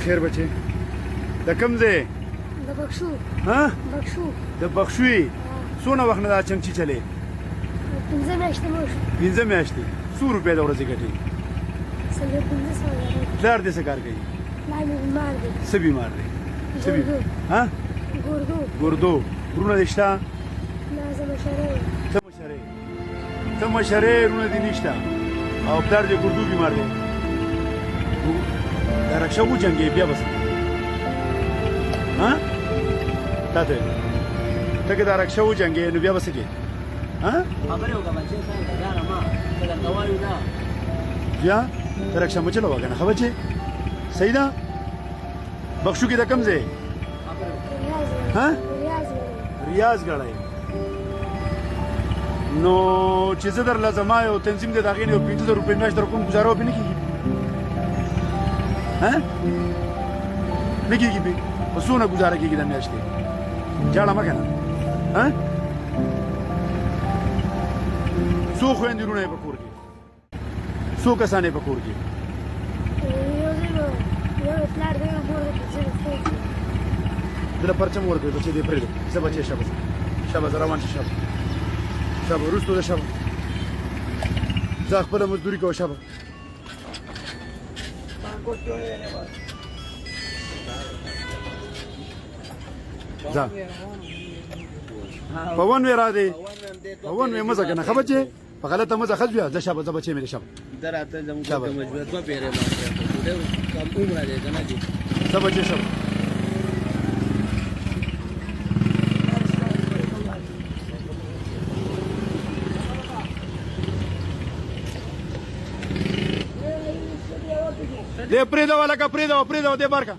خیر بچې د کوم ځای د بخشو ها بخشو د بخشوي څونه وخت نه دا چمچي چلې 15 میاشتې مو شو 15 میاشتې څو روپۍ د ورځې ګټې 1500 پلار دې څه کار کوي لا مې بیمار دی څه بیمار دی څه ګردو ها ګردو ګردو ورونه دې شته نه زه مشره ته مشرې ورونه دې نشته او پلار دې ګردو بیمار دی دا رکشه وجنګې بیا بس ها تاته ته دا رکشه وجنګې نو بیا بس کې ها خبره وکړه چې څنګه دا ما څنګه کوي دا بیا ته رکشه مو چلو وګنه خبر چې صحیح ده بخشو کې د کم ځای ها ریاض غړای نو چې زه در لازم یو تنظیم د داغې نه 50 روپۍ میاشت در کوم گزارو به نه کیږي ها نه کیږي به وسونه گزاره کیږي د میاشتې جاړه ما کنه ها څو خويندرونه په کور کې څو کسانې په کور کې یو پلار دی ګور دی چې دله پرچم ورکړي چې دې پرې څه بچي شابه روان شي شابه وروسته ده شابه زه خپله مزدوري کوم شابه ځه په ون وی را دی په ون وی مزه کنه خبر چې په غلطه مزه خځ بیا ځه شابه بچي مې شابه دراته زموږ د مجبور په پیره ما ډېر کم عمر دی کنه دي ځه بچي شابه دې پرې دا والا کا پرې دا دې بار کا